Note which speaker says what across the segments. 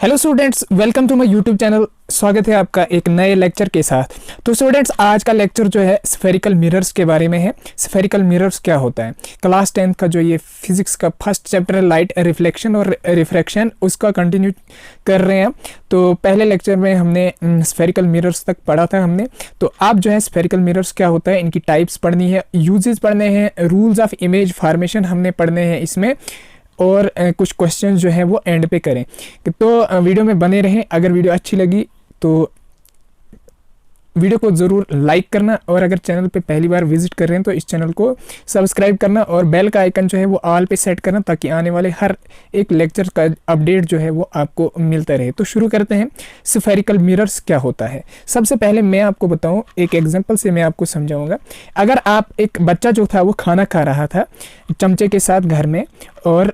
Speaker 1: Hello students, welcome to my YouTube channel. स्वागत है आपका एक नए लेक्चर के साथ। तो स्टूडेंट्स, आज का लेक्चर जो है स्फेरिकल मिरर्स के बारे में है। स्फेरिकल मिरर्स क्या होता है, क्लास 10th का जो ये फिजिक्स का फर्स्ट चैप्टर है लाइट रिफ्लेक्शन और रिफ्रैक्शन, उसका कंटिन्यू कर रहे हैं। तो पहले लेक्चर में हमने स्फेरिकल मिरर्स तक पढ़ा था हमने। तो आप जो है स्फेरिकल मिरर्स क्या होता है, इनकी टाइप्स पढ़नी है, यूजेस पढ़ने हैं, रूल्स ऑफ इमेज फॉर्मेशन हमने पढ़ने हैं इसमें, और कुछ क्वेश्चन जो है वो एंड पे करें। तो वीडियो में बने रहें। अगर वीडियो अच्छी लगी तो वीडियो को ज़रूर लाइक करना, और अगर चैनल पे पहली बार विजिट कर रहे हैं तो इस चैनल को सब्सक्राइब करना और बेल का आइकन जो है वो ऑल पे सेट करना, ताकि आने वाले हर एक लेक्चर का अपडेट जो है वो आपको मिलता रहे। तो शुरू करते हैं, स्फेरिकल मिरर्स क्या होता है। सबसे पहले मैं आपको बताऊं, एक एग्जांपल से मैं आपको समझाऊंगा। अगर आप एक बच्चा जो था वो खाना खा रहा था चमचे के साथ घर में, और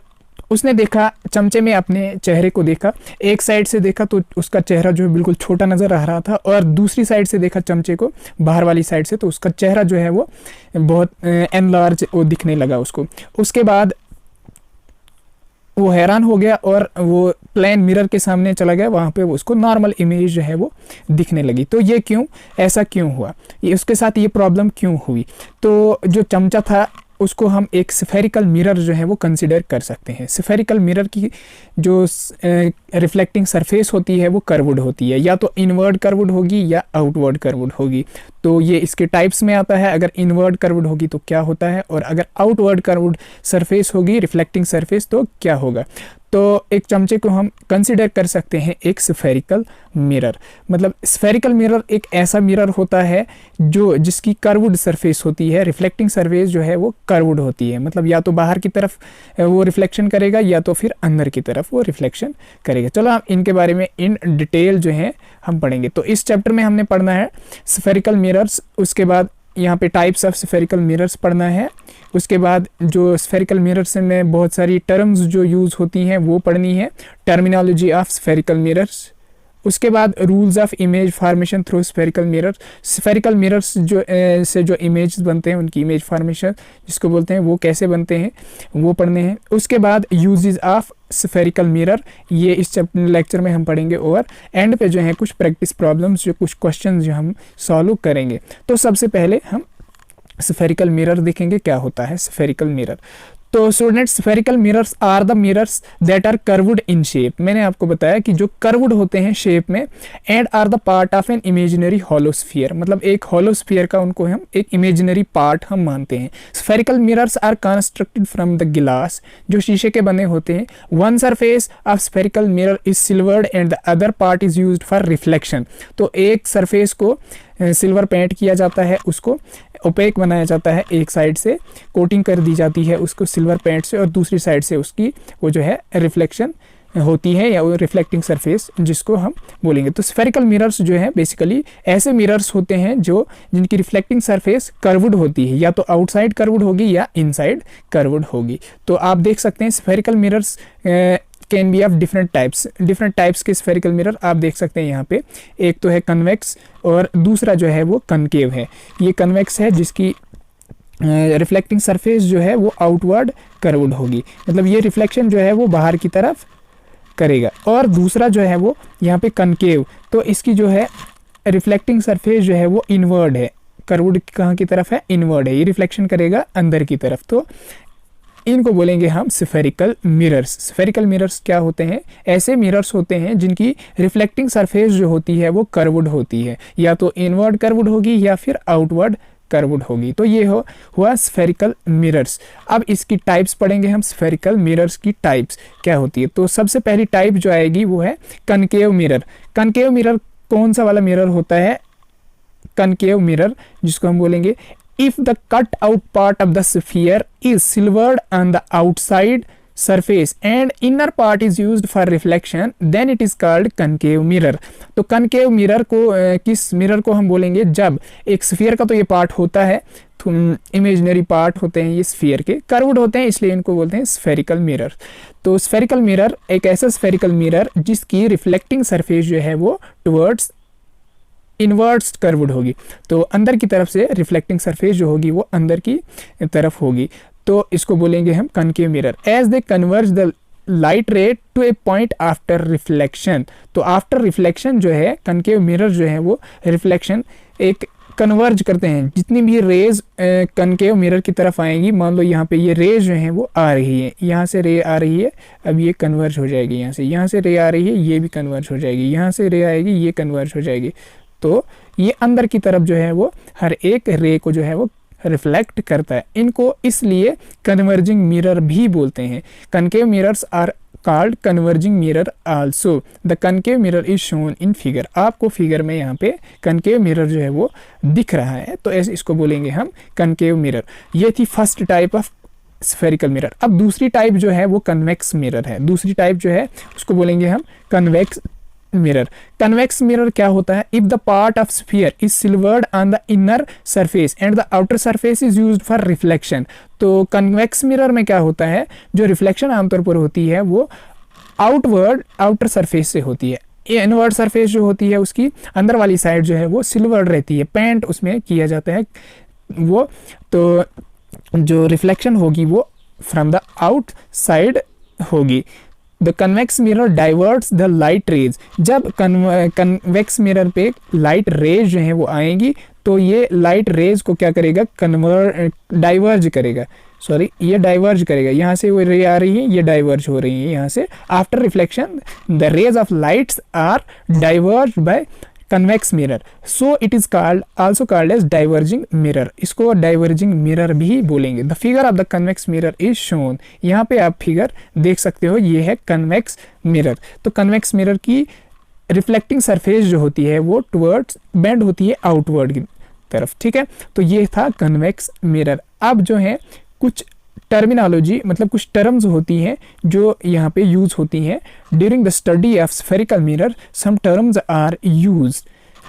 Speaker 1: उसने देखा चमचे में अपने चेहरे को देखा, एक साइड से देखा तो उसका चेहरा जो है बिल्कुल छोटा नज़र आ रहा था, और दूसरी साइड से देखा चमचे को बाहर वाली साइड से, तो उसका चेहरा जो है वो बहुत एनलार्ज वो दिखने लगा उसको। उसके बाद वो हैरान हो गया और वो प्लेन मिरर के सामने चला गया, वहाँ पे उसको नॉर्मल इमेज जो है वो दिखने लगी। तो ये क्यों, ऐसा क्यों हुआ, ये उसके साथ ये प्रॉब्लम क्यों हुई। तो जो चमचा था उसको हम एक स्फेरिकल मिरर जो है वो कंसिडर कर सकते हैं। स्फेरिकल मिरर की जो रिफ्लेक्टिंग सरफेस होती है वो कर्व्ड होती है, या तो इनवर्ड कर्व्ड होगी या आउटवर्ड कर्व्ड होगी। तो ये इसके टाइप्स में आता है। अगर इनवर्ड कर्व्ड होगी तो क्या होता है, और अगर आउटवर्ड कर्व्ड सरफेस होगी रिफ्लेक्टिंग सरफेस तो क्या होगा। तो एक चमचे को हम कंसिडर कर सकते हैं एक स्फेरिकल मिरर। मतलब स्फेरिकल मिरर एक ऐसा मिरर होता है जिसकी कर्व्ड सरफेस होती है, रिफ्लेक्टिंग सरफेस जो है वो कर्व्ड होती है। मतलब या तो बाहर की तरफ वो रिफ्लेक्शन करेगा या तो फिर अंदर की तरफ वो रिफ्लेक्शन करेगा। चलो हम इनके बारे में इन डिटेल जो है हम पढ़ेंगे। तो इस चैप्टर में हमने पढ़ना है स्फेरिकल मिरर्स, उसके बाद यहाँ पे टाइप्स ऑफ स्फेरिकल मिरर्स पढ़ना है, उसके बाद जो स्फेरिकल मिरर्स में बहुत सारी टर्म्स जो यूज़ होती हैं वो पढ़नी है, टर्मिनोलॉजी ऑफ स्फेरिकल मिरर्स। उसके बाद rules of image formation through spherical mirrors. Spherical mirrors जो से जो इमेज बनते हैं उनकी इमेज फॉर्मेशन जिसको बोलते हैं वो कैसे बनते हैं वो पढ़ने हैं। उसके बाद यूजेस ऑफ स्फेरिकल मिरर, ये इस लेक्चर में हम पढ़ेंगे, और एंड पे जो है कुछ प्रैक्टिस प्रॉब्लम्स, जो कुछ क्वेश्चन जो हम सॉल्व करेंगे। तो सबसे पहले हम स्फेरिकल मिरर देखेंगे क्या होता है स्फेरिकल मिरर। तो students, spherical mirrors are the mirrors that are curved in shape. मैंने आपको बताया कि जो कर्व्ड होते हैं शेप में, and are the part of an imaginary hollow sphere. मतलब एक हॉलो स्फीयर का उनको हम एक इमेजिनरी पार्ट हम मानते हैं। Spherical mirrors are constructed from the glass, जो शीशे के बने होते हैं। One surface of spherical mirror is silvered and the other part is used for reflection. तो एक सरफेस को सिल्वर पेंट किया जाता है, उसको ओपेक बनाया जाता है, एक साइड से कोटिंग कर दी जाती है उसको सिल्वर पेंट से, और दूसरी साइड से उसकी वो जो है रिफ्लेक्शन होती है, या वो रिफ्लेक्टिंग सरफेस जिसको हम बोलेंगे। तो स्फेरिकल मिरर्स जो है बेसिकली ऐसे मिरर्स होते हैं जिनकी रिफ्लेक्टिंग सरफेस कर्व्ड होती है, या तो आउटसाइड कर्व्ड होगी या इनसाइड कर्व्ड होगी। तो आप देख सकते हैं spherical mirrors can be of different types के स्फेरिकल मिरर आप देख सकते हैं यहाँ पे। एक तो है कन्वेक्स और दूसरा जो है वो कनकेव है। ये कन्वेक्स है जिसकी रिफ्लेक्टिंग सरफेस जो है वो आउटवर्ड कर्व्ड होगी, मतलब ये रिफ्लेक्शन जो है वो बाहर की तरफ करेगा। और दूसरा जो है वो यहाँ पे कनकेव, तो इसकी जो है रिफ्लेक्टिंग सरफेस जो है वो इनवर्ड है, कर्व्ड कहाँ की तरफ है, इनवर्ड है, ये रिफ्लेक्शन करेगा अंदर की तरफ। तो इनको बोलेंगे हम स्फेरिकल मिरर्स। स्फेरिकल मिरर्स क्या होते हैं, ऐसे मिरर्स होते हैं जिनकी रिफ्लेक्टिंग सरफेस जो होती है वो कर्व्ड होती है, या तो इनवर्ड कर्व्ड होगी या फिर आउटवर्ड कर्व्ड होगी। तो ये हुआ स्फेरिकल मिरर्स। अब इसकी टाइप्स पढ़ेंगे हम, स्फेरिकल मिरर्स की टाइप्स क्या होती है। तो सबसे पहली टाइप जो आएगी वो है कनकेव मिरर। कनकेव मिरर कौन सा वाला मिरर होता है, कनकेव मिरर जिसको हम बोलेंगे if the cut out part of the sphere is silvered on the outside surface and inner part is used for reflection, then it is called concave mirror। तो concave mirror को किस mirror को हम बोलेंगे, जब एक स्फीयर का तो ये पार्ट होता है, इमेजिनरी पार्ट होते हैं ये स्फीयर के, कर्व्ड होते हैं, इसलिए इनको बोलते हैं स्फेरिकल मिरर। तो स्फेरिकल मिरर एक ऐसा स्फेरिकल मिरर जिसकी रिफ्लेक्टिंग सरफेस जो है वो टुवर्ड्स इनवर्ट्स कर्व्ड होगी, तो अंदर की तरफ से रिफ्लेक्टिंग सरफेस जो होगी वो अंदर की तरफ होगी। तो इसको बोलेंगे हम concave mirror. As they converge the light ray to a point after reflection. तो आफ्टर रिफ्लेक्शन जो है कनकेव मिरर जो है वो रिफ्लेक्शन एक कन्वर्ज करते हैं। जितनी भी रेज कनकेव मिरर की तरफ आएंगी, मान लो यहाँ पे ये रेज जो हैं वो आ रही है, यहाँ से रे आ रही है, अब ये कन्वर्ज हो जाएगी, यहाँ से रे आ रही है, ये भी कन्वर्ज हो जाएगी, यहाँ से रे आएगी, ये कन्वर्ज हो जाएगी। तो ये अंदर की तरफ जो है वो हर एक रे को जो है वो रिफ्लेक्ट करता है। इनको इसलिए कन्वर्जिंग मिरर भी बोलते हैं। Concave mirrors are called converging mirror also. The concave mirror is shown in figure. आपको फिगर में यहाँ पे कनकेव मिरर जो है वो दिख रहा है, तो ऐसे इसको बोलेंगे हम कनकेव मिरर। ये थी first type of spherical mirror. अब दूसरी टाइप जो है वो कन्वेक्स मिरर है। दूसरी टाइप जो है उसको बोलेंगे हम कन्वेक्स मिरर। कन्वेक्स मिरर क्या होता है? If the part of sphere is silvered on the inner surface and the outer surface is used for reflection. तो कन्वेक्स मिरर में क्या होता है, जो रिफ्लेक्शन आमतौर पर होती है वो आउटवर्ड आउटर सरफेस से होती है। इनवर्ड सरफेस जो होती है उसकी अंदर वाली साइड जो है वो सिल्वर्ड रहती है, पेंट उसमें किया जाता है वो। तो जो रिफ्लेक्शन होगी वो फ्रॉम द आउट साइड होगी। The convex mirror diverts the light rays. जब कन्वेक्स मिरर पे लाइट रेज जो है वो आएंगी तो ये लाइट रेज को क्या करेगा, डाइवर्ज करेगा, सॉरी ये डाइवर्ज करेगा। यहाँ से वो रे आ रही है, ये डाइवर्ज हो रही है यहाँ से। After reflection the rays of lights are diverge by convex mirror, so it is called also called as diverging mirror. इसको डाइवर्जिंग मिरर भी बोलेंगे। The figure of the convex mirror is shown. यहाँ पे आप फिगर देख सकते हो, ये है कन्वेक्स मिरर। तो कन्वेक्स मिरर की रिफ्लेक्टिंग सरफेस जो होती है वो टुवर्ड्स बेंड होती है आउटवर्ड की तरफ, ठीक है। तो ये था कन्वेक्स मिरर। अब जो है कुछ टर्मिनोलॉजी, मतलब कुछ टर्म्स होती हैं जो यहाँ पे यूज होती हैं during the study of spherical mirror. Some terms are use,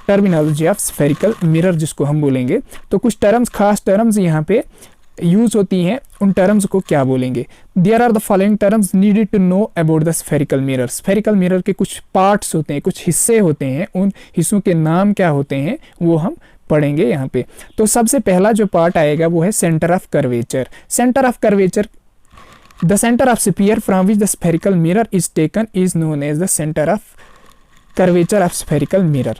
Speaker 1: terminology of spherical mirror जिसको हम बोलेंगे। तो कुछ टर्म्स, खास टर्म्स यहाँ पे यूज होती हैं, उन टर्म्स को क्या बोलेंगे? There are the following terms needed to know about the spherical mirror. Spherical mirror के कुछ पार्ट्स होते हैं, कुछ हिस्से होते हैं, उन हिस्सों के नाम क्या होते हैं वो हम पढ़ेंगे यहाँ पे। तो सबसे पहला जो पार्ट आएगा वो है centre of curvature. Centre of curvature, the centre of sphere from which the spherical mirror is taken is known as the centre of curvature of spherical mirror.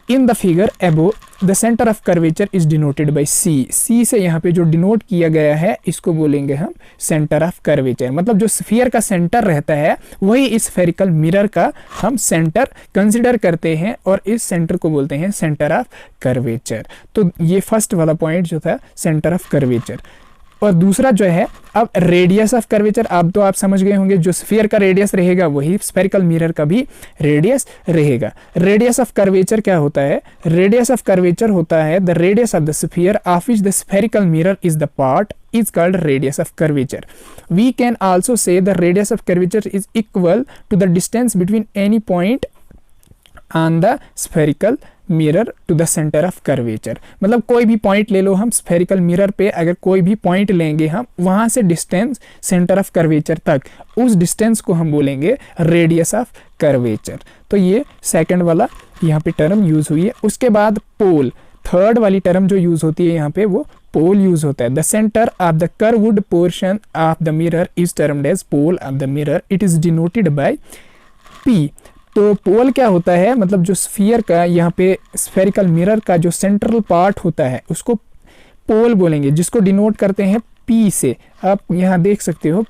Speaker 1: In the figure above the centre of curvature is denoted by C. C से यहाँ पे जो denote किया गया है इसको बोलेंगे हम सेंटर ऑफ कर्वेचर। मतलब जो स्फीयर का सेंटर रहता है वही इस स्फेरिकल मिरर का हम सेंटर कंसिडर करते हैं और इस सेंटर को बोलते हैं सेंटर ऑफ कर्वेचर। तो ये फर्स्ट वाला पॉइंट जो था सेंटर ऑफ कर्वेचर। और दूसरा जो है अब रेडियस ऑफ कर्वेचर। अब तो आप समझ गए होंगे जो स्फीयर का रेडियस रहेगा वही स्फेरिकल मिरर का भी रेडियस रहेगा। रेडियस ऑफ कर्वेचर क्या होता है? रेडियस ऑफ कर्वेचर होता है the radius of the sphere of which the spherical mirror is the part is called radius of curvature. We can also say the radius of curvature is equal to the distance between any point on the spherical mirror to the center of curvature. मतलब कोई भी point ले लो हम spherical mirror पे, अगर कोई भी point लेंगे हम वहाँ से डिस्टेंस सेंटर ऑफ कर्वेचर तक, उस डिस्टेंस को हम बोलेंगे रेडियस ऑफ कर्वेचर। तो ये सेकंड वाला यहाँ पे टर्म यूज हुई है। उसके बाद पोल, थर्ड वाली टर्म जो यूज होती है यहाँ पे वो पोल यूज होता है। The centre of the curved portion of the mirror is termed as pole of the mirror. It is denoted by P. तो पोल क्या होता है? मतलब जो स्फीयर का यहाँ पे स्फेरिकल मिरर का जो सेंट्रल पार्ट होता है उसको पोल बोलेंगे, जिसको डिनोट करते हैं पी से। आप यहाँ देख सकते हो,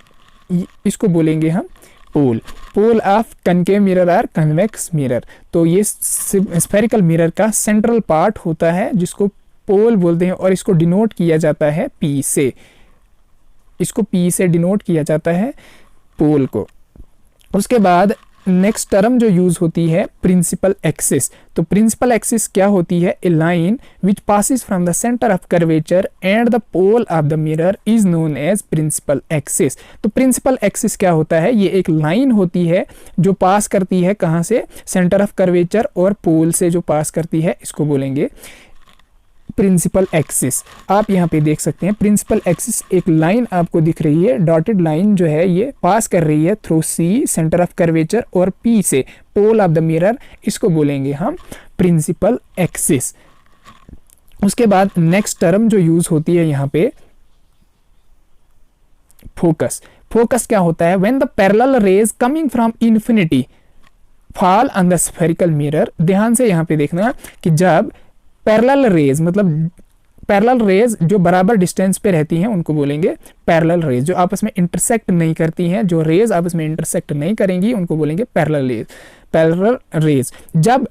Speaker 1: इसको बोलेंगे हम पोल। पोल ऑफ कनकेव मिरर और कन्वेक्स मिरर। तो ये स्फेरिकल मिरर का सेंट्रल पार्ट होता है जिसको पोल बोलते हैं और इसको डिनोट किया जाता है पी से। इसको पी से डिनोट किया जाता है पोल को। उसके बाद नेक्स्ट टर्म जो यूज होती है प्रिंसिपल एक्सिस। तो प्रिंसिपल एक्सिस क्या होती है? A line which passes from the centre of curvature and the pole of the mirror is known as principal axis. तो प्रिंसिपल एक्सिस क्या होता है? ये एक लाइन होती है जो पास करती है कहाँ से? सेंटर ऑफ कर्वेचर और पोल से जो पास करती है इसको बोलेंगे प्रिंसिपल एक्सिस। आप यहाँ पे देख सकते हैं प्रिंसिपल एक्सिस, एक लाइन आपको दिख रही है, डॉटेड लाइन जो है ये पास कर रही है through C centre of curvature और पी से पोल ऑफ द मिरर, इसको बोलेंगे हम प्रिंसिपल एक्सिस। उसके बाद नेक्स्ट टर्म जो यूज होती है यहाँ पे फोकस। फोकस क्या होता है, when the parallel rays coming from infinity fall on the spherical mirror. ध्यान से यहाँ पे देखना कि जब पैरेलल रेज, मतलब पैरेलल रेज जो बराबर डिस्टेंस पे रहती हैं उनको बोलेंगे पैरेलल रेज। जो आपस में इंटरसेक्ट नहीं करती हैं, जो रेज आपस में इंटरसेक्ट नहीं करेंगी उनको बोलेंगे पैरेलल रेज। पैरेलल रेज जब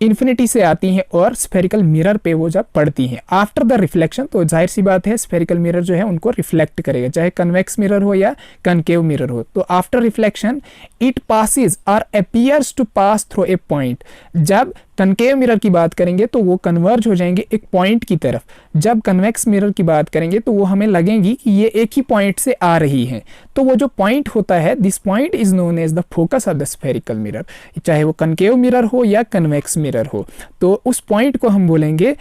Speaker 1: इन्फिनिटी से आती हैं और स्फेरिकल मिरर पे वो जब पड़ती हैं आफ्टर द रिफ्लेक्शन, तो जाहिर सी बात है स्फेरिकल मिरर जो है उनको रिफ्लेक्ट करेगा, चाहे कन्वेक्स मिरर हो या कनकेव मिरर हो। तो आफ्टर रिफ्लेक्शन इट पासिस और appears to pass through a point. जब कनकेव मिरर की बात करेंगे तो वो कन्वर्ज हो जाएंगे एक पॉइंट की तरफ। जब कन्वेक्स मिरर की बात करेंगे तो वो हमें लगेंगी कि ये एक ही पॉइंट से आ रही हैं। तो वो जो पॉइंट होता है, this point is known as the focus of the spherical mirror, चाहे वो कनकेव मिरर हो या कन्वेक्स मिरर हो। तो उस पॉइंट को हम बोलेंगे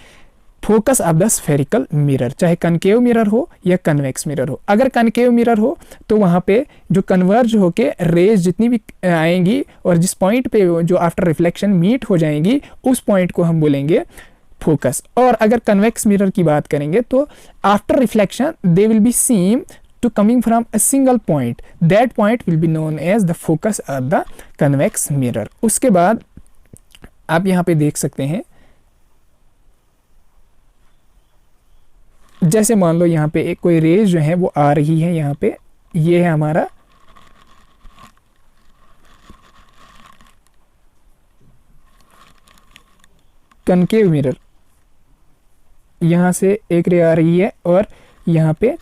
Speaker 1: focus of the spherical mirror, चाहे कनकेव मिरर हो या कन्वेक्स मिरर हो। अगर कनकेव मिरर हो तो वहाँ पे जो कन्वर्ज होके रेज जितनी भी आएंगी और जिस पॉइंट पे जो आफ्टर रिफ्लेक्शन मीट हो जाएंगी उस पॉइंट को हम बोलेंगे फोकस। और अगर कन्वेक्स मिरर की बात करेंगे तो after reflection they will be seen to coming from a single point, that point will be known as the focus of the convex mirror। उसके बाद आप यहाँ पे देख सकते हैं, जैसे मान लो यहाँ पे एक कोई रेज जो है वो आ रही है, यहाँ पे ये है हमारा कनकेव मिरर, यहाँ से एक रे आ रही है और यहाँ पे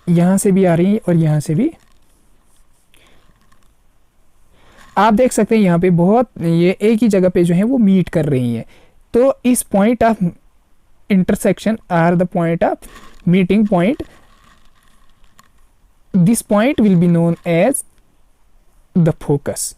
Speaker 1: यहाँ से भी आ रही है और यहाँ से भी आप देख सकते हैं यहाँ पे बहुत ये एक ही जगह पे जो है वो मीट कर रही हैं। तो इस point of intersection or the point of meeting point, this point will be known as the focus.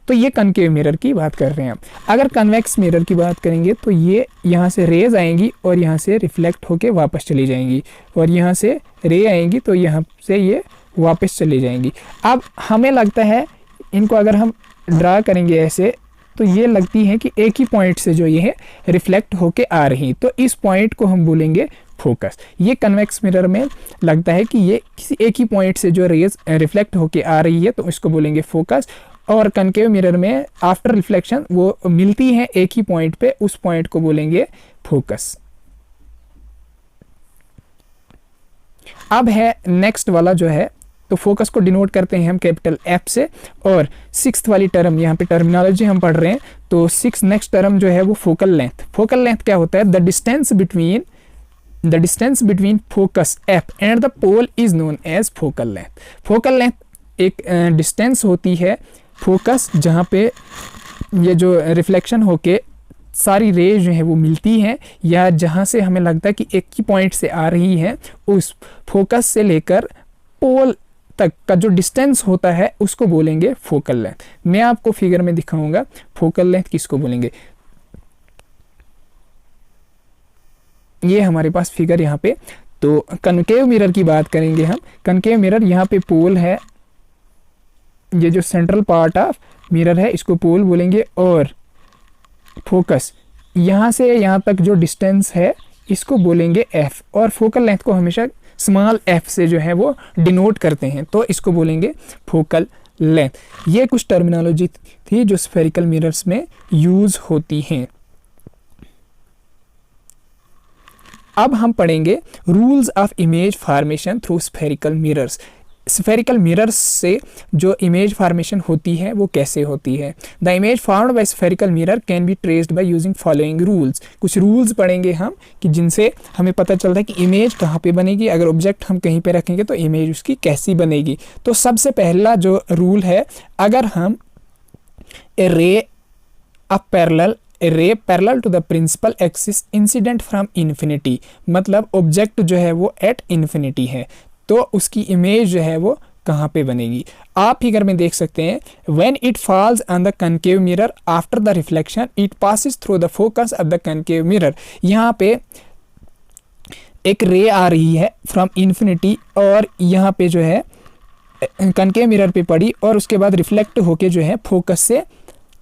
Speaker 1: तो ये कनकेव मिरर की बात कर रहे हैं हम। अगर कन्वेक्स मिरर की बात करेंगे तो ये यहाँ से रेज आएंगी और यहाँ से रिफ्लेक्ट होके वापस चली जाएंगी और यहाँ से रे आएंगी तो यहाँ से ये वापस चली जाएंगी। अब हमें लगता है इनको अगर हम ड्रा करेंगे ऐसे तो ये लगती है कि एक ही पॉइंट से जो ये है रिफ्लेक्ट होके आ रही, तो इस पॉइंट को हम बोलेंगे फोकस। ये कन्वेक्स मिरर में लगता है कि ये किसी एक ही पॉइंट से जो रेज रिफ्लेक्ट होके आ रही है तो इसको बोलेंगे फोकस। और कनकेव मिरर में आफ्टर रिफ्लेक्शन वो मिलती है एक ही पॉइंट पे, उस पॉइंट को बोलेंगे फोकस। अब है नेक्स्ट वाला जो है, तो फोकस को डिनोट करते हैं हम कैपिटल एफ से। और सिक्स्थ वाली टर्म, यहाँ पे टर्मिनोलॉजी हम पढ़ रहे हैं, तो सिक्स नेक्स्ट टर्म जो है वो फोकल लेंथ। फोकल लेंथ क्या होता है, the distance between focus F and the pole is known as focal length. Focal length एक डिस्टेंस होती है फोकस जहाँ पे ये जो रिफ्लेक्शन होके सारी रेज जो है वो मिलती हैं, या जहाँ से हमें लगता है कि एक ही पॉइंट से आ रही है, उस फोकस से लेकर पोल तक का जो डिस्टेंस होता है उसको बोलेंगे फोकल लेंथ। मैं आपको फिगर में दिखाऊंगा फोकल लेंथ किसको बोलेंगे। ये हमारे पास फिगर यहाँ पे, तो कनकेव मिरर की बात करेंगे हम। कनकेव मिरर यहाँ पे पोल है, ये जो सेंट्रल पार्ट ऑफ मिरर है इसको पोल बोलेंगे, और फोकस यहाँ से यहाँ तक जो डिस्टेंस है इसको बोलेंगे एफ, और फोकल लेंथ को हमेशा स्मॉल एफ से जो है वो डिनोट करते हैं, तो इसको बोलेंगे फोकल लेंथ। ये कुछ टर्मिनोलॉजी थी जो स्फेरिकल मिरर्स में यूज होती हैं। अब हम पढ़ेंगे rules of image formation through spherical mirrors. Spherical mirrors से जो इमेज फॉर्मेशन होती है वो कैसे होती है। The image formed bye spherical mirror can be traced by using following rules. कुछ रूल्स पढ़ेंगे हम कि जिनसे हमें पता चलता है कि इमेज कहाँ पे बनेगी, अगर ऑब्जेक्ट हम कहीं पे रखेंगे तो इमेज उसकी कैसी बनेगी। तो सबसे पहला जो रूल है, अगर हम a ray parallel to the principal axis incident from infinity, मतलब ऑब्जेक्ट जो है वो एट इन्फिनिटी है, तो उसकी इमेज जो है वो कहाँ पे बनेगी। आप फिगर में देख सकते हैं, when it falls on the concave mirror after the reflection it passes through the focus of the concave mirror. यहाँ पे एक रे आ रही है फ्रॉम इन्फिनिटी और यहाँ पे जो है कनकेव मिरर पे पड़ी और उसके बाद रिफ्लेक्ट होके जो है फोकस से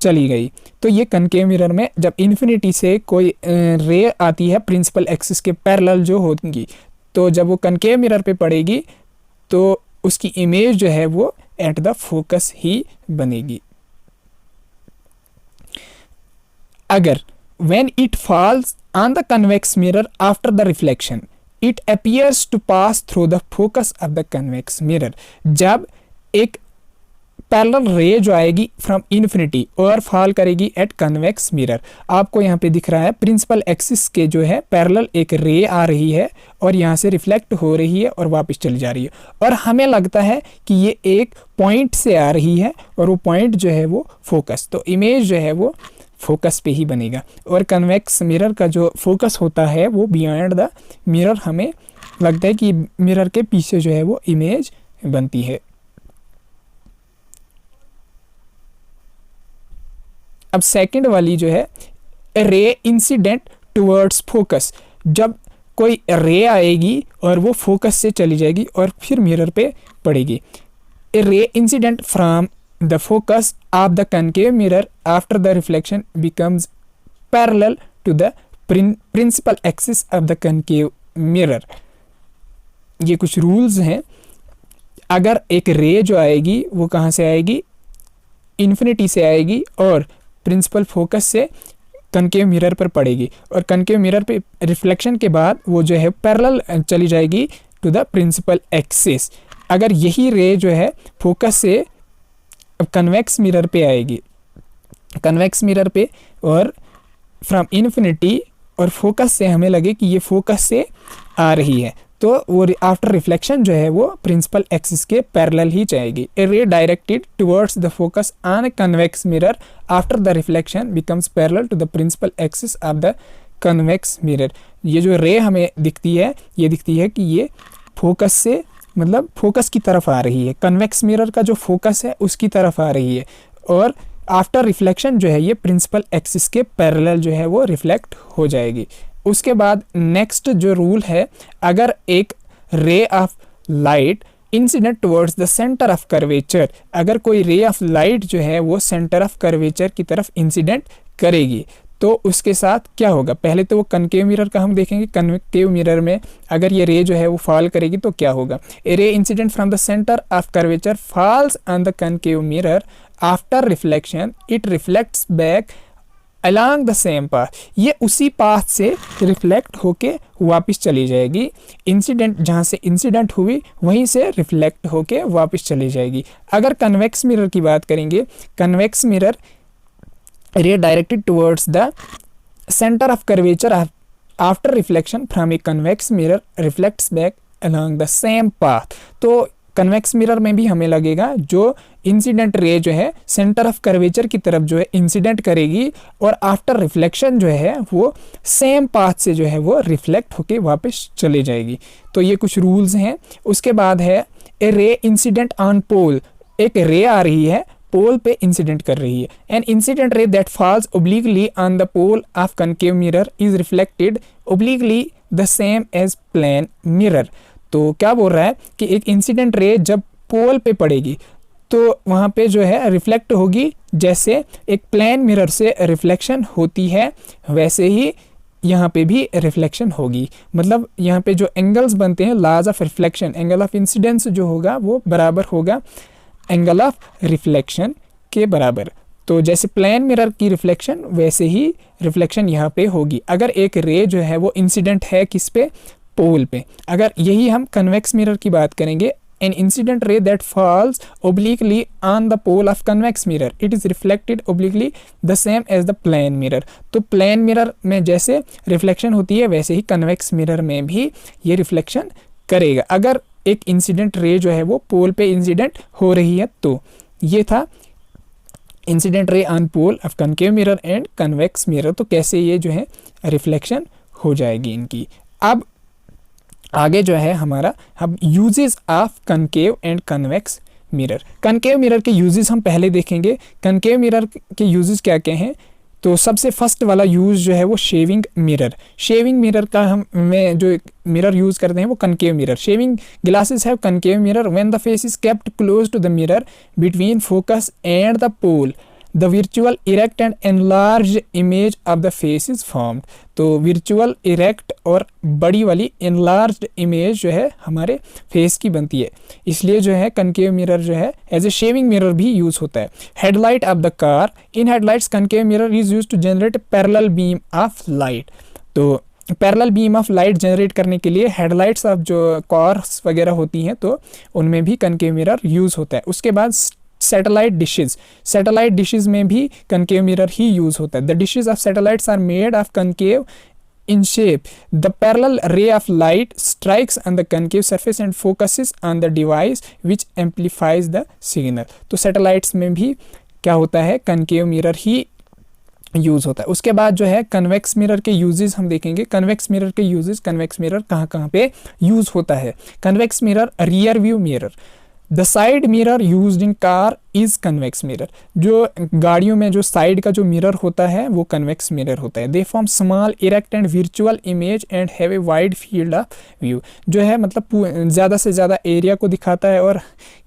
Speaker 1: चली गई। तो ये कनकेव मिरर में जब इन्फिनिटी से कोई रे आती है प्रिंसिपल एक्सिस के पैरेलल जो होगी, तो जब वो कनकेव मिरर पे पड़ेगी तो उसकी इमेज जो है वो एट द फोकस ही बनेगी। अगर when it falls on the convex mirror after the reflection it appears to pass through the focus of the convex mirror, जब एक पैरेलल रे जो आएगी फ्रॉम इन्फिनिटी और फॉल करेगी एट कन्वेक्स मिरर, आपको यहाँ पे दिख रहा है प्रिंसिपल एक्सिस के जो है पैरेलल एक रे आ रही है और यहाँ से रिफ्लेक्ट हो रही है और वापस चली जा रही है, और हमें लगता है कि ये एक पॉइंट से आ रही है और वो पॉइंट जो है वो फोकस, तो इमेज जो है वो फोकस पे ही बनेगा। और कन्वेक्स मिरर का जो फोकस होता है वो बियॉन्ड द मिरर, हमें लगता है कि मिरर के पीछे जो है वो इमेज बनती है। अब सेकंड वाली जो है रे इंसिडेंट टुवर्ड्स फोकस, जब कोई रे आएगी और वो फोकस से चली जाएगी और फिर मिरर पे पड़ेगी। A ray incident from the focus of the concave mirror after the reflection becomes parallel to the principal axis of the concave mirror. ये कुछ रूल्स हैं। अगर एक रे जो आएगी वो कहाँ से आएगी, इन्फिनिटी से आएगी और प्रिंसिपल फोकस से कनकेव मिरर पर पड़ेगी और कनकेव मिरर पे रिफ्लेक्शन के बाद वो जो है पैरेलल चली जाएगी टू द प्रिंसिपल एक्सिस। अगर यही रे जो है फोकस से कन्वेक्स मिरर पे आएगी, कन्वेक्स मिरर पे, और फ्रॉम इन्फिनिटी और फोकस से हमें लगे कि ये फोकस से आ रही है, तो वो आफ्टर रिफ्लेक्शन जो है वो प्रिंसिपल एक्सिस के पैरेलल ही जाएगी। A ray directed towards the focus on a convex mirror after the reflection becomes parallel to the principal axis of the convex mirror. ये जो रे हमें दिखती है, ये दिखती है कि ये फोकस से, मतलब फोकस की तरफ आ रही है, कन्वेक्स मिरर का जो फोकस है उसकी तरफ आ रही है, और आफ्टर रिफ्लेक्शन जो है ये प्रिंसिपल एक्सिस के पैरेलल जो है वो रिफ्लेक्ट हो जाएगी। उसके बाद नेक्स्ट जो रूल है, अगर एक रे of light incident towards the centre of curvature, अगर कोई रे ऑफ लाइट जो है वो सेंटर ऑफ कर्वेचर की तरफ इंसिडेंट करेगी तो उसके साथ क्या होगा। पहले तो वो कनकेव मिरर का हम देखेंगे, कनकेव मिरर में अगर ये रे जो है वो फॉल करेगी तो क्या होगा। A ray incident from the centre of curvature falls on the concave mirror after reflection it reflects back along the same path, ये उसी पाथ से रिफ्लेक्ट होके वापस चली जाएगी। इंसिडेंट जहाँ से इंसिडेंट हुई वहीं से रिफ्लेक्ट होके वापस चली जाएगी। अगर कन्वेक्स मिरर की बात करेंगे, कन्वेक्स मिरर रे directed towards the centre of curvature after reflection from A convex mirror reflects back along the same path, तो कन्वेक्स मिरर में भी हमें लगेगा जो इंसिडेंट रे जो है सेंटर ऑफ कर्वेचर की तरफ जो है इंसिडेंट करेगी और आफ्टर रिफ्लेक्शन जो है वो सेम पाथ से जो है वो रिफ्लेक्ट होके वापस चले जाएगी। तो ये कुछ रूल्स हैं। उसके बाद है ए रे इंसिडेंट ऑन पोल, एक रे आ रही है पोल पे इंसिडेंट कर रही है। An incident ray that falls obliquely on the pole of concave mirror is reflected obliquely the same as plane mirror. तो क्या बोल रहा है कि एक इंसिडेंट रे जब पोल पे पड़ेगी तो वहाँ पे जो है रिफ्लेक्ट होगी, जैसे एक प्लेन मिरर से रिफ्लेक्शन होती है वैसे ही यहाँ पे भी रिफ्लेक्शन होगी। मतलब यहाँ पे जो एंगल्स बनते हैं laws of reflection, angle of incidence जो होगा वो बराबर होगा एंगल ऑफ रिफ्लेक्शन के बराबर। तो जैसे प्लेन मिरर की रिफ्लेक्शन वैसे ही रिफ्लेक्शन यहाँ पे होगी। अगर एक रे जो है वो इंसिडेंट है किस पे, पोल पे। अगर यही हम कन्वेक्स मिरर की बात करेंगे, an incident ray that falls obliquely on the pole of convex mirror it is reflected obliquely the same as the plane mirror. तो प्लेन मिरर में जैसे रिफ्लेक्शन होती है वैसे ही कन्वेक्स मिरर में भी ये रिफ्लेक्शन करेगा अगर एक इंसिडेंट रे जो है वो पोल पे इंसिडेंट हो रही है। तो ये था incident ray on pole of concave mirror and convex mirror, तो कैसे ये जो है रिफ्लेक्शन हो जाएगी इनकी। अब आगे जो है हमारा हम uses of concave and convex mirror. Concave mirror के यूजेस हम पहले देखेंगे। कनकेव मिरर के यूजेस क्या क्या हैं, तो सबसे फर्स्ट वाला यूज़ जो है वो शेविंग मिरर। शेविंग मिरर का हम में जो मिरर यूज़ करते हैं वो concave mirror. Shaving glasses have concave mirror when the face is kept close to the mirror between focus and the pole the virtual erect and enlarge image of the face is formed. तो virtual erect और बड़ी वाली enlarged image जो है हमारे face की बनती है, इसलिए जो है कनकेव मिरर जो है एज ए शेविंग मिरर भी यूज होता है। Headlight of the car, in headlights concave mirror is use to generate parallel beam of light. तो parallel beam of light generate करने के लिए हेडलाइट्स ऑफ जो कार्स वगैरह होती हैं तो उनमें भी कनकेव मिरर यूज़ होता है। उसके बाद सैटेलाइट डिशेज में भी कनकेव मिरर ही यूज़ होता है। The dishes of satellites are made of concave in shape. The parallel ray of light strikes on the concave surface and focuses on the device which amplifies the signal. तो satellites में भी क्या होता है, concave mirror ही use होता है। उसके बाद जो है कन्वेक्स मिरर के यूजेस हम देखेंगे। कन्वेक्स मिरर के यूजेस, कन्वेक्स मिरर कहाँ कहाँ पे यूज़ होता है। Convex mirror, rear view mirror, the side mirror used in car is convex mirror. जो गाड़ियों में जो साइड का जो मिरर होता है वो कन्वेक्स मिरर होता है। They form small erect and virtual image and have a wide field of view. जो है मतलब ज़्यादा से ज़्यादा एरिया को दिखाता है और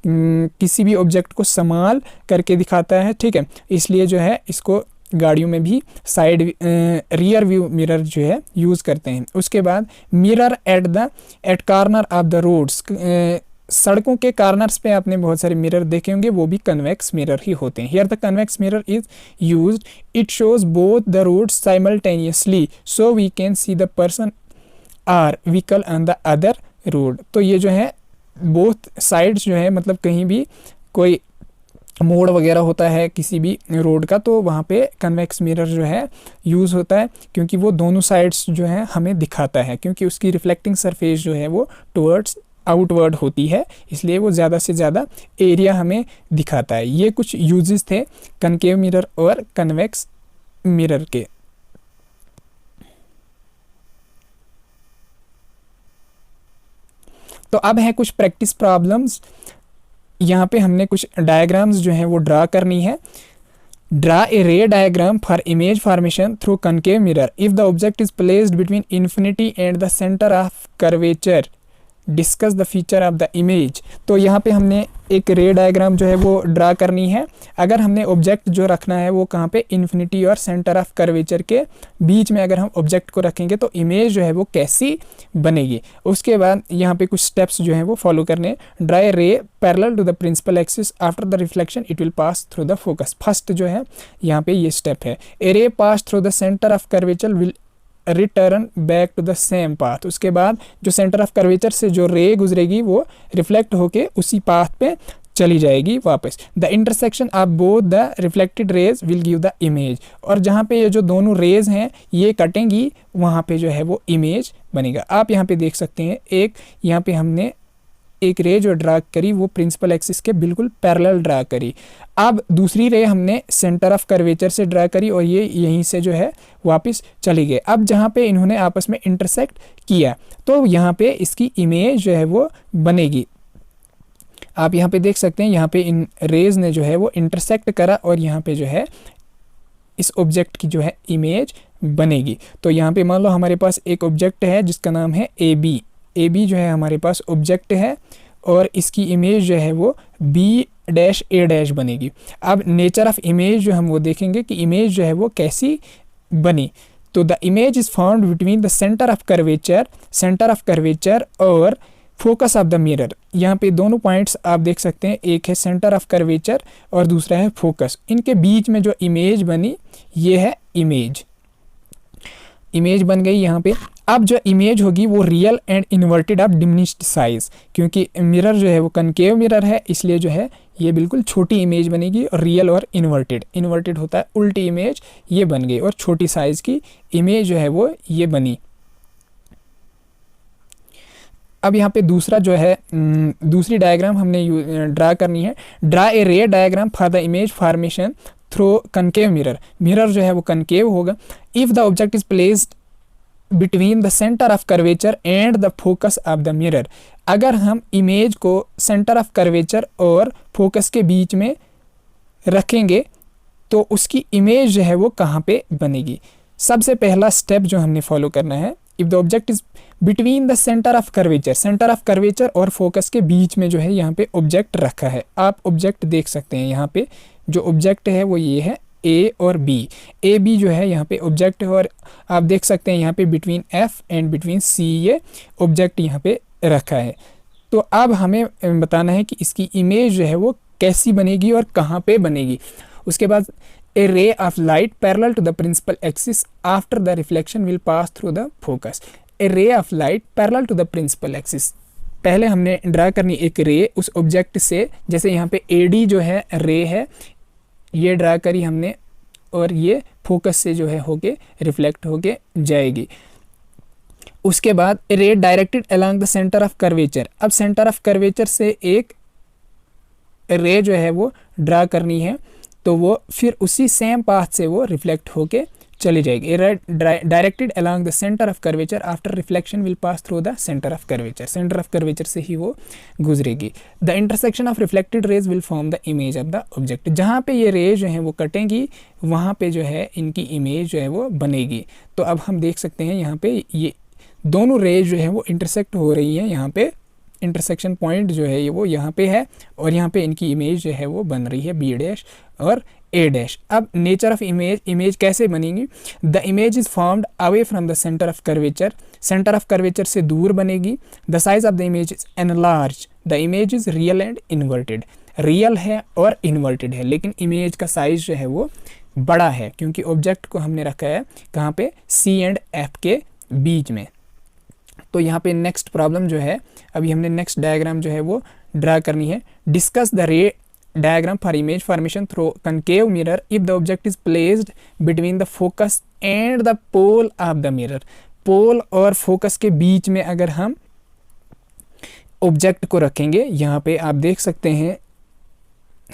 Speaker 1: किसी भी ऑब्जेक्ट को संभाल करके दिखाता है, ठीक है। इसलिए जो है इसको गाड़ियों में भी साइड रियर व्यू मिरर जो है यूज़ करते हैं। उसके बाद mirror at corner of the roads, सड़कों के कॉर्नर्स पे आपने बहुत सारे मिरर देखे होंगे, वो भी कन्वेक्स मिरर ही होते हैं। Here the convex mirror is used, it shows both the roads simultaneously so we can see the person or vehicle on the other road. तो ये जो है बोथ साइड्स जो है मतलब कहीं भी कोई मोड़ वगैरह होता है किसी भी रोड का तो वहाँ पे कन्वेक्स मिरर जो है यूज़ होता है, क्योंकि वो दोनों साइड्स जो है हमें दिखाता है, क्योंकि उसकी रिफ्लेक्टिंग सरफेस जो है वो टुवर्ड्स आउटवर्ड होती है, इसलिए वो ज़्यादा से ज़्यादा एरिया हमें दिखाता है। ये कुछ यूजेस थे कनकेव मिरर और कन्वेक्स मिरर के। तो अब है कुछ प्रैक्टिस प्रॉब्लम्स। यहाँ पे हमने कुछ डायग्राम्स जो हैं वो ड्रा करनी है। ड्रा ए रे diagram for image formation through concave mirror if the object is placed between infinity and the centre of curvature, discuss the feature of the image. तो यहाँ पे हमने एक रे डायग्राम जो है वो ड्रा करनी है। अगर हमने ऑब्जेक्ट जो रखना है वो कहाँ पे, इन्फिनिटी और सेंटर ऑफ कर्वेचर के बीच में अगर हम ऑब्जेक्ट को रखेंगे तो इमेज जो है वो कैसी बनेगी। उसके बाद यहाँ पे कुछ स्टेप्स जो हैं वो फॉलो करने। Draw ray parallel to the principal axis, after the reflection it will pass through the focus. First जो है यहाँ पे ये स्टेप है। A ray pass through the centre of curvature will return back to the same path. उसके बाद जो centre of curvature से जो रे गुजरेगी वो रिफ्लेक्ट होके उसी पाथ पे चली जाएगी वापस। The intersection of both the reflected raise will give the image. और जहाँ पे ये जो दोनों रेज हैं ये कटेंगी वहाँ पे जो है वो इमेज बनेगा। आप यहाँ पे देख सकते हैं एक यहाँ पे हमने एक रे जो ड्रा करी वो प्रिंसिपल एक्सिस के बिल्कुल पैरेलल ड्रा करी। अब दूसरी रे हमने सेंटर ऑफ कर्वेचर से ड्रा करी और ये यहीं से जो है वापस चली गई। अब जहाँ पे इन्होंने आपस में इंटरसेक्ट किया तो यहाँ पे इसकी इमेज जो है वो बनेगी। आप यहाँ पे देख सकते हैं यहाँ पे इन रेज ने जो है वो इंटरसेक्ट करा और यहाँ पे जो है इस ऑब्जेक्ट की जो है इमेज बनेगी। तो यहाँ पे मान लो हमारे पास एक ऑब्जेक्ट है जिसका नाम है ए बी जो है हमारे पास ऑब्जेक्ट है और इसकी इमेज जो है वो B-A- बनेगी। अब नेचर ऑफ इमेज जो हम वो देखेंगे कि इमेज जो है वो कैसी बनी। तो the image is found between the centre of curvature और फोकस ऑफ द मिरर। यहाँ पे दोनों पॉइंट्स आप देख सकते हैं, एक है सेंटर ऑफ कर्वेचर और दूसरा है फोकस। इनके बीच में जो इमेज बनी ये है इमेज बन गई यहाँ पे। अब जो इमेज होगी वो real and inverted of diminished size, क्योंकि मिरर जो है वो कनकेव मिरर है इसलिए जो है ये बिल्कुल छोटी इमेज बनेगी। और रियल और इन्वर्टेड होता है उल्टी इमेज, ये बन गई और छोटी साइज की इमेज जो है वो ये बनी। अब यहाँ पे दूसरा जो है दूसरी डायग्राम हमने ड्रा करनी है। ड्रा ए रे diagram for the image formation through concave mirror जो है वो कनकेव होगा। If the object is placed between the centre of curvature and the focus of the mirror, अगर हम इमेज को सेंटर ऑफ कर्वेचर और focus के बीच में रखेंगे तो उसकी इमेज जो है वो कहाँ पे बनेगी। सबसे पहला स्टेप जो हमने फॉलो करना है, if the object is between the centre of curvature और फोकस के बीच में जो है यहाँ पे ऑब्जेक्ट रखा है। आप ऑब्जेक्ट देख सकते हैं यहाँ पे जो ऑब्जेक्ट है वो ये है ए और बी। ए बी जो है यहाँ पे ऑब्जेक्ट है, और आप देख सकते हैं यहाँ पे between F and between C ये ऑब्जेक्ट यहाँ पे रखा है। तो अब हमें बताना है कि इसकी इमेज जो है वो कैसी बनेगी और कहाँ पे बनेगी। उसके बाद a ray of light parallel to the principal axis after the reflection will pass through the focus. A ray of light parallel to the principal axis, पहले हमने ड्रा करनी एक रे उस ऑब्जेक्ट से, जैसे यहाँ पे ए डी जो है रे है, ये ड्रा करी हमने, और ये फोकस से जो है होके रिफ्लेक्ट होके जाएगी। उसके बाद रे directed along the centre of curvature. अब सेंटर ऑफ कर्वेचर से एक रे जो है वो ड्रा करनी है, तो वो फिर उसी सेम पाथ से वो रिफ्लेक्ट होके चली जाएगी। रे directed along the centre of curvature after reflection will pass through the centre of curvature. Centre of curvature से ही वो गुजरेगी। The intersection of reflected raise will form the image of the object. जहाँ पे ये रेज जो है वो कटेंगी, वहाँ पे जो है इनकी इमेज जो है वो बनेगी। तो अब हम देख सकते हैं यहाँ पे ये दोनों रेज जो है वो इंटरसेक्ट हो रही है। यहाँ पे इंटरसेक्शन पॉइंट जो है ये वो यहाँ पे है, और यहाँ पे इनकी इमेज जो है वो बन रही है बी डैश और ए डैश। अब नेचर ऑफ इमेज, इमेज कैसे बनेगी? The image is formed away from the centre of curvature, centre of curvature से दूर बनेगी। The size of the image is enlarge, the image is real and inverted. Real है और inverted है, लेकिन image का साइज जो है वो बड़ा है, क्योंकि ऑब्जेक्ट को हमने रखा है कहाँ पे, सी एंड एफ के बीच में। तो यहाँ पे नेक्स्ट प्रॉब्लम जो है, अभी हमने नेक्स्ट डायग्राम जो है वो ड्रा करनी है। Discuss the ray diagram for image formation through concave mirror if the object is placed between the focus and the pole of the mirror. Pole और फोकस के बीच में अगर हम ऑब्जेक्ट को रखेंगे, यहाँ पे आप देख सकते हैं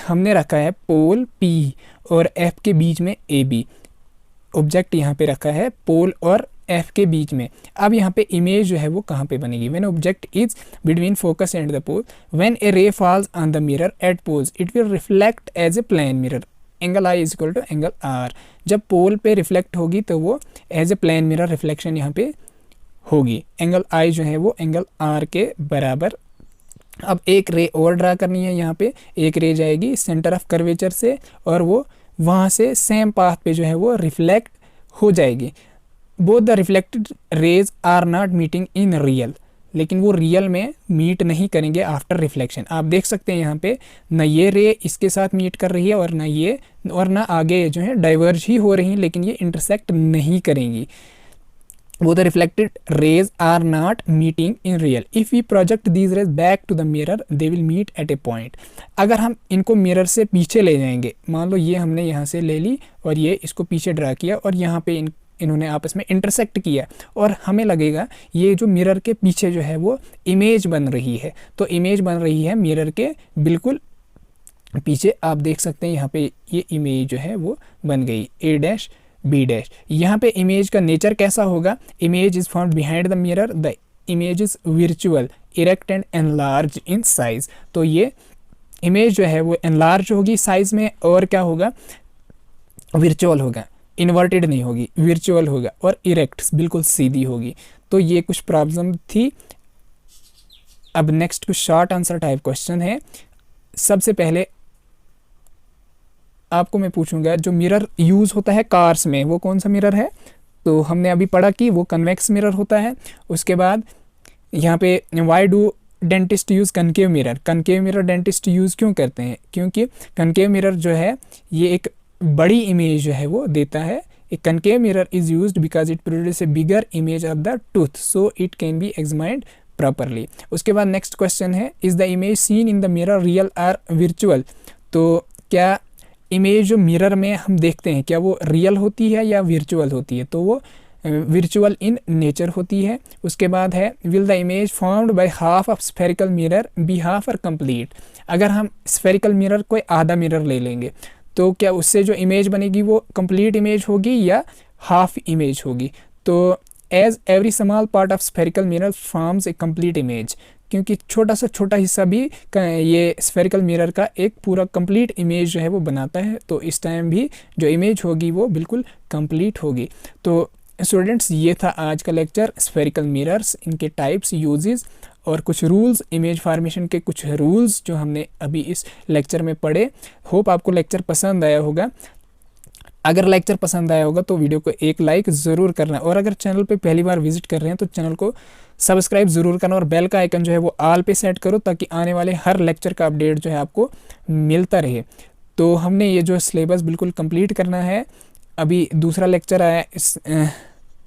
Speaker 1: हमने रखा है पोल पी और एफ के बीच में ए बी। ऑब्जेक्ट यहाँ पे रखा है पोल और एफ के बीच में। अब यहाँ पे इमेज जो है वो कहाँ पे बनेगी? When object is between focus and the pole, when a ray falls on the mirror at poles it will reflect as a plane mirror, angle I is equal to angle R. जब pole पे reflect होगी तो वो as a plane mirror reflection यहाँ पे होगी। Angle आई जो है वो एंगल आर के बराबर। अब एक रे और ड्रा करनी है, यहाँ पे एक रे जाएगी सेंटर ऑफ कर्वेचर से, और वो वहाँ से सेम पाथ पे जो है वो रिफ्लेक्ट हो जाएगी। Both the reflected rays are not meeting in real, लेकिन वो रियल में मीट नहीं करेंगे आफ्टर रिफ्लेक्शन। आप देख सकते हैं यहाँ पे ना ये रे इसके साथ मीट कर रही है और ना ये, और ना आगे जो है डाइवर्ज ही हो रही हैं, लेकिन ये इंटरसेक्ट नहीं करेंगी। वो the reflected rays are not meeting in real. If we project these rays back to the mirror they will meet at a point. अगर हम इनको मिरर से पीछे ले जाएंगे, मान लो ये हमने यहाँ से ले ली और ये इसको पीछे ड्रा किया और यहाँ पे इन्होंने आपस में इंटरसेक्ट किया, और हमें लगेगा ये जो मिरर के पीछे जो है वो इमेज बन रही है। तो इमेज बन रही है मिरर के बिल्कुल पीछे। आप देख सकते हैं यहाँ पे ये इमेज जो है वो बन गई ए डैश बी डैश। यहाँ पे इमेज का नेचर कैसा होगा? Image is formed behind the mirror, the image is virtual, erect and enlarge in size. तो ये इमेज जो है वो एनलार्ज होगी साइज में, और क्या होगा? वर्चुअल होगा, इन्वर्टेड नहीं होगी, वर्चुअल होगा, और इरेक्ट बिल्कुल सीधी होगी। तो ये कुछ प्रॉब्लम थी। अब नेक्स्ट कुछ शॉर्ट आंसर टाइप क्वेश्चन है। सबसे पहले आपको मैं पूछूंगा, जो मिरर यूज़ होता है कार्स में वो कौन सा मिरर है? तो हमने अभी पढ़ा कि वो कन्वेक्स मिरर होता है। उसके बाद यहाँ पे why do dentist use concave mirror? Concave mirror dentist use क्यों करते हैं? क्योंकि कनकेव मिरर जो है ये एक बड़ी इमेज जो है वो देता है। A concave mirror is used because it produce a bigger image of the tooth, so it can be examined properly. उसके बाद नेक्स्ट क्वेश्चन है, is the image seen in the mirror real or virtual? तो क्या image जो mirror में हम देखते हैं क्या वो रियल होती है या वर्चुअल होती है? तो वो वर्चुअल इन नेचर होती है। उसके बाद है, will the image formed by half of spherical mirror be half और कंप्लीट? अगर हम स्फेरिकल मिरर कोई आधा मिरर ले लेंगे तो क्या उससे जो इमेज बनेगी वो कंप्लीट इमेज होगी या हाफ इमेज होगी? तो as every small part of spherical mirror forms a complete image, क्योंकि छोटा सा छोटा हिस्सा भी ये स्फेरिकल मिरर का एक पूरा कंप्लीट इमेज जो है वो बनाता है। तो इस टाइम भी जो इमेज होगी वो बिल्कुल कंप्लीट होगी। तो स्टूडेंट्स ये था आज का लेक्चर, स्फेरिकल मिरर्स, इनके टाइप्स, यूजेस और कुछ रूल्स, इमेज फॉर्मेशन के कुछ रूल्स जो हमने अभी इस लेक्चर में पढ़े। होप आपको लेक्चर पसंद आया होगा। अगर लेक्चर पसंद आया होगा तो वीडियो को एक लाइक ज़रूर करना, और अगर चैनल पे पहली बार विजिट कर रहे हैं तो चैनल को सब्सक्राइब ज़रूर करना, और बेल का आइकन जो है वो ऑल पे सेट करो ताकि आने वाले हर लेक्चर का अपडेट जो है आपको मिलता रहे। तो हमने ये जो सिलेबस बिल्कुल कंप्लीट करना है। अभी दूसरा लेक्चर आया, इस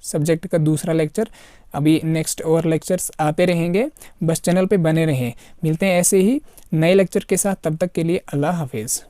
Speaker 1: सब्जेक्ट का दूसरा लेक्चर। अभी नेक्स्ट और लेक्चर्स आते रहेंगे, बस चैनल पे बने रहें। मिलते हैं ऐसे ही नए लेक्चर के साथ, तब तक के लिए अल्लाह हाफिज़।